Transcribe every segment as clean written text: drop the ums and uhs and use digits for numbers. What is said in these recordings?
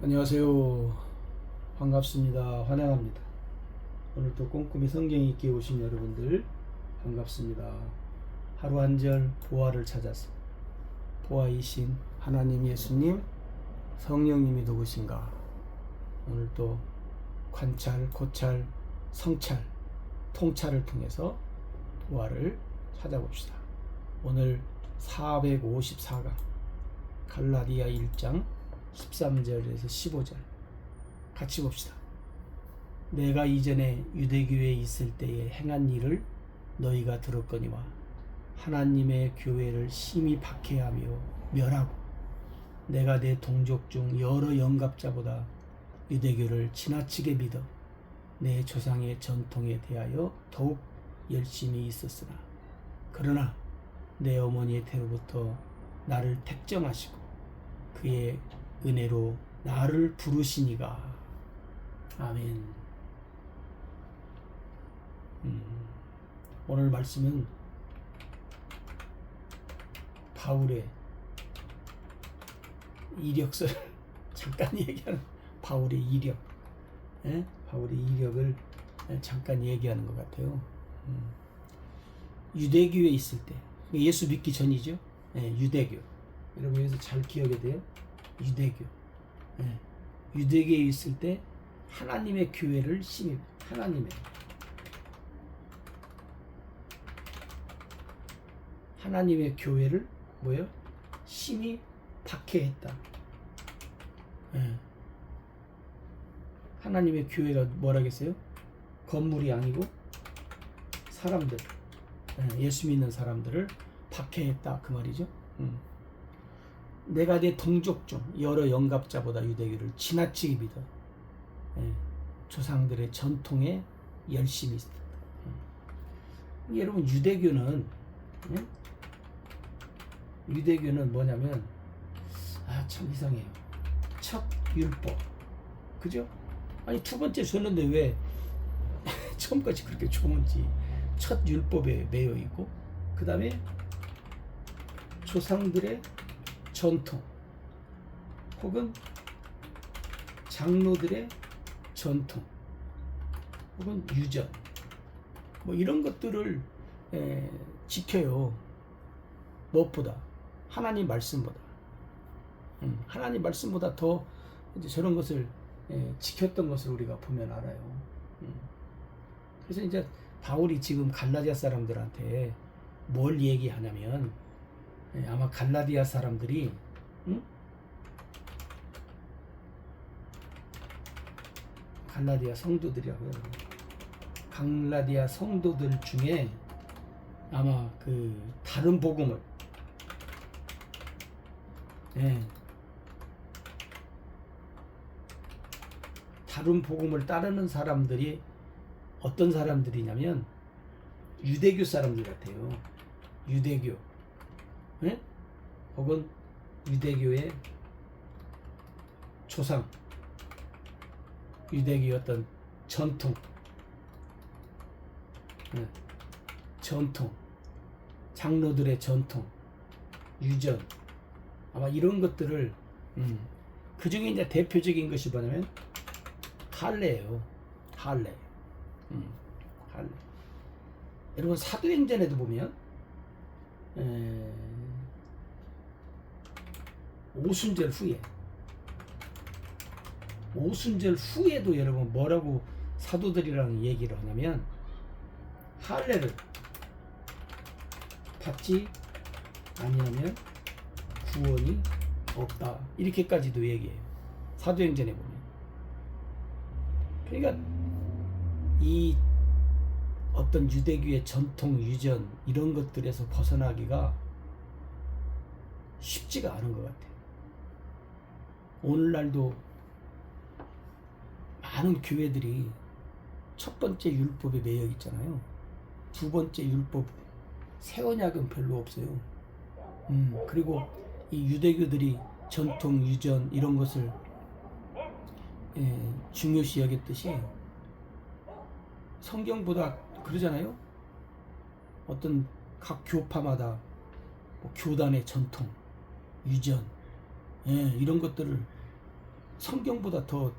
안녕하세요. 반갑습니다. 환영합니다. 오늘도 꼼꼼히 성경 읽기에 오신 여러분들 반갑습니다. 하루 한절 보화를 찾아서 보화이신 하나님 예수님 성령님이 누구신가 오늘 또 관찰, 고찰, 성찰, 통찰을 통해서 보화를 찾아봅시다. 오늘 454강 갈라디아 1장 13절에서 15절 같이 봅시다. 내가 이전에 유대교에 있을 때에 행한 일을 너희가 들었거니와 하나님의 교회를 심히 박해하며 멸하고 내가 내 동족 중 여러 영갑자보다 유대교를 지나치게 믿어 내 조상의 전통에 대하여 더욱 열심히 있었으나 그러나 내 어머니의 태로부터 나를 택정하시고 그의 은혜로 나를 부르시니가. 아멘. 오늘 말씀은 바울의 이력서를 잠깐 얘기하는 바울의 이력, 바울의 이력을 잠깐 얘기하는 것 같아요. 유대교에 있을 때 예수 믿기 전이죠. 유대교. 여러분 여기서 잘 기억해야 돼요. 유대교. 유대교에 있을 때 하나님의 교회를 심히 하나님의 교회를 뭐예요? 심히 박해했다. 하나님의 교회가 뭐라겠어요? 건물이 아니고 사람들, 예수 믿는 사람들을 박해했다 그 말이죠. 내가 내 동족 중 여러 영갑자보다 유대교를 지나치게 믿어 조상들의 전통에 열심히 있었다. 여러분 유대교는 뭐냐면 참 이상해요. 첫 율법, 그죠? 아니 두 번째 줬는데 왜 처음까지 그렇게 좋은지. 첫 율법에 매여 있고 그 다음에 조상들의 전통 혹은 장로들의 전통 혹은 유전 뭐 이런 것들을 지켜요. 무엇보다 하나님 말씀보다 하나님 말씀보다 더 이제 저런 것을 지켰던 것을 우리가 보면 알아요. 그래서 이제 바울이 지금 갈라디아 사람들한테 뭘 얘기하냐면 아마 갈라디아 사람들이 갈라디아 성도들이라고요. 갈라디아 성도들 중에 아마 그 다른 복음을 다른 복음을 따르는 사람들이 어떤 사람들이냐면 유대교 사람들 같아요. 유대교 혹은 유대교의 조상, 유대교의 어떤 전통, 장로들의 전통, 유전, 아마 이런 것들을 그 중에 이제 대표적인 것이 뭐냐면 할례예요. 할례. 여러분 사도행전에도 보면 오순절 후에도 여러분 뭐라고 사도들이랑 얘기를 하냐면 할례를 받지 아니하면 구원이 없다 이렇게까지도 얘기해요. 사도행전에 보면. 그러니까 이 어떤 유대교의 전통, 유전 이런 것들에서 벗어나기가 쉽지가 않은 것 같아요. 오늘날도 많은 교회들이 첫 번째 율법에 매여 있잖아요. 두 번째 율법 새 언약은 별로 없어요. 그리고 이 유대교들이 전통, 유전 이런 것을 중요시 여겼듯이 성경보다 그러잖아요. 어떤 각 교파마다 뭐 교단의 전통, 유전, 이런 것들을 성경보다 더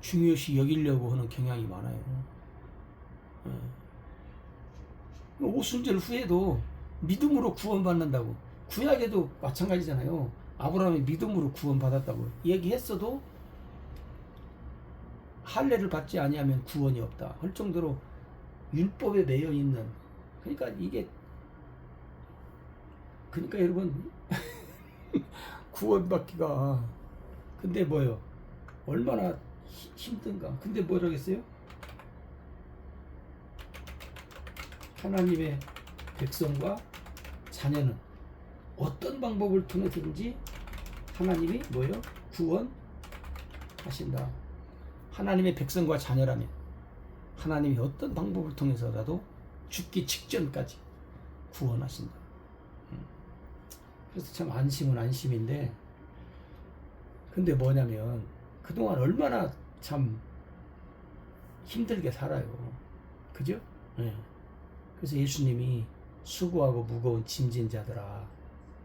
중요시 여기려고 하는 경향이 많아요. 오순절 후에도 믿음으로 구원받는다고, 구약에도 마찬가지잖아요. 아브라함이 믿음으로 구원받았다고 얘기했어도 할례를 받지 아니하면 구원이 없다 할 정도로 율법에 매여 있는, 그러니까 여러분 구원받기가 근데 뭐요? 얼마나 힘든가. 근데 뭐라겠어요? 하나님의 백성과 자녀는 어떤 방법을 통해서든지 하나님이 뭐요? 구원하신다. 하나님의 백성과 자녀라면 하나님이 어떤 방법을 통해서라도 죽기 직전까지 구원하신다. 그래서 참 안심은 안심인데, 근데 뭐냐면 그동안 얼마나 참 힘들게 살아요. 그죠? 네. 그래서 예수님이 수고하고 무거운 짐진 자들아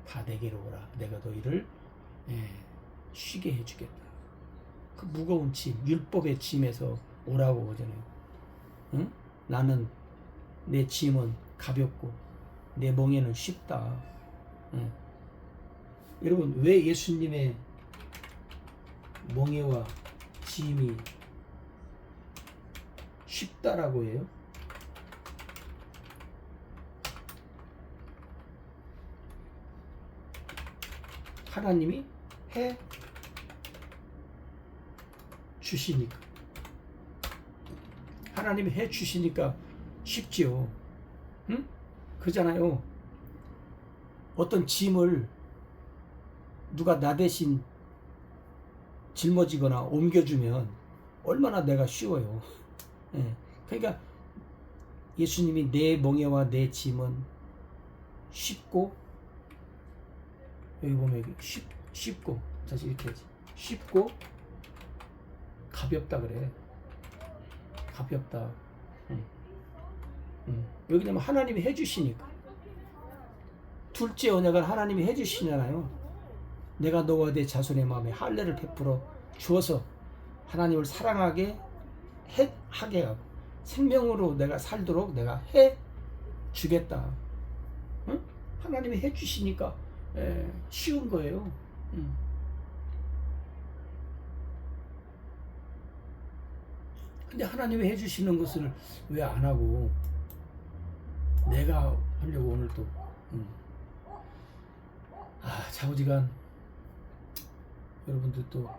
다 내게로 오라, 내가 너희를 쉬게 해주겠다. 그 무거운 짐, 율법의 짐에서 오라고 그러잖아요. 응? 나는 내 짐은 가볍고 내 멍에는 쉽다. 응. 여러분, 왜 예수님의 멍에와 짐이 쉽다라고 해요? 하나님이 해 주시니까. 하나님이 해 주시니까 쉽지요. 응? 그러잖아요. 어떤 짐을 누가 나 대신 짊어지거나 옮겨주면 얼마나 내가 쉬워요. 예. 그러니까 예수님이 내 멍에와 내 짐은 쉽고, 여기 보면 여기 쉽고, 다시 이렇게 하지. 쉽고 가볍다 그래. 가볍다. 여기는 하나님이 해주시니까. 둘째 언약을 하나님이 해주시잖아요. 내가 너와 내 자손의 마음에 할례를 베풀어 주어서 하나님을 사랑하게 하게 하고 생명으로 내가 살도록 내가 해 주겠다. 응? 하나님이 해 주시니까 쉬운 거예요. 근데 하나님이 해 주시는 것을 왜 안 하고 내가 하려고 오늘 또 좌우지간 여러분들 또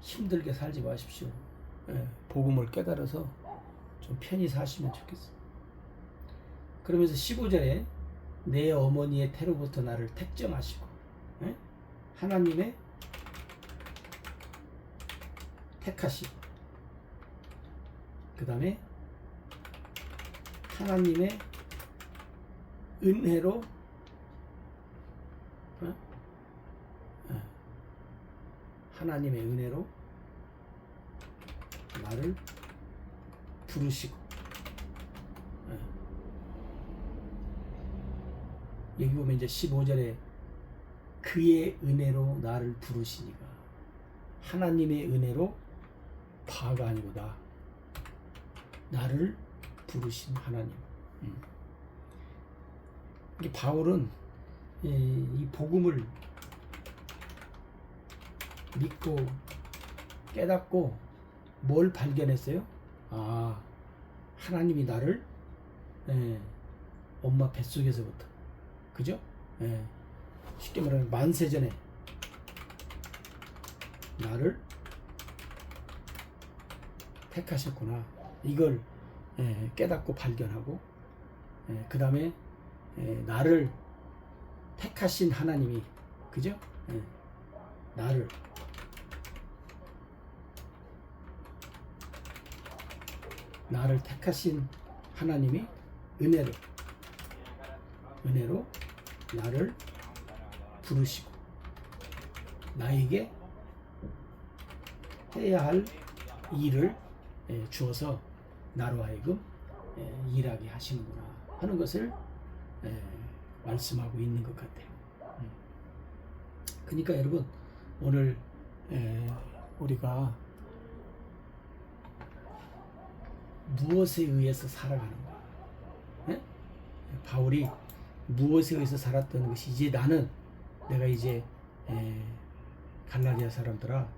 힘들게 살지 마십시오. 복음을 깨달아서 좀 편히 사시면 좋겠어요. 그러면서 15절에 내 어머니의 태로부터 나를 택정하시고, 하나님의 택하시고, 그 다음에 하나님의 은혜로 하나님의 은혜로 나를 부르시고, 여기 보면 이제 15절에 그의 은혜로 나를 부르시니까, 하나님의 은혜로 바가 아니고 나를 부르신 하나님. 이 바울은 이 복음을 믿고 깨닫고 뭘 발견했어요? 하나님이 나를 엄마 뱃속에서부터, 그죠? 쉽게 말하면 만세전에 나를 택하셨구나. 이걸 깨닫고 발견하고, 그 다음에 나를 택하신 하나님이, 그죠? 나를 택하신 하나님이 은혜로 나를 부르시고 나에게 해야 할 일을 주어서 나로 하여금 일하게 하시는구나 하는 것을 말씀하고 있는 것 같아요. 그러니까 여러분, 오늘 우리가 무엇에 의해서 살아가는 거야? 예? 바울이 무엇에 의해서 살았던 것이 이제 내가 이제 갈라디아 사람들아,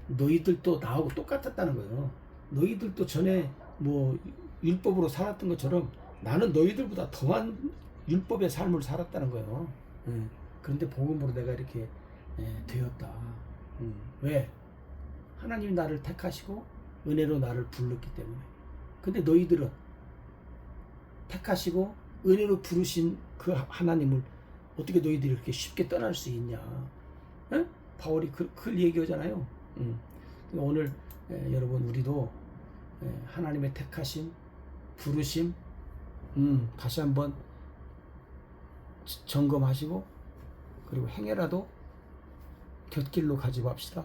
너희들도 나하고 똑같았다는 거예요. 너희들도 전에 뭐 율법으로 살았던 것처럼 나는 너희들보다 더한 율법의 삶을 살았다는 거예요. 그런데 복음으로 내가 이렇게 되었다. 왜? 하나님이 나를 택하시고 은혜로 나를 불렀기 때문에. 근데 너희들은 택하시고 은혜로 부르신 그 하나님을 어떻게 너희들이 이렇게 쉽게 떠날 수 있냐? 에? 바울이 그 얘기하잖아요. 오늘 여러분 우리도 하나님의 택하심, 부르심, 다시 한번 점검하시고, 그리고 행여라도 곁길로 가지 맙시다.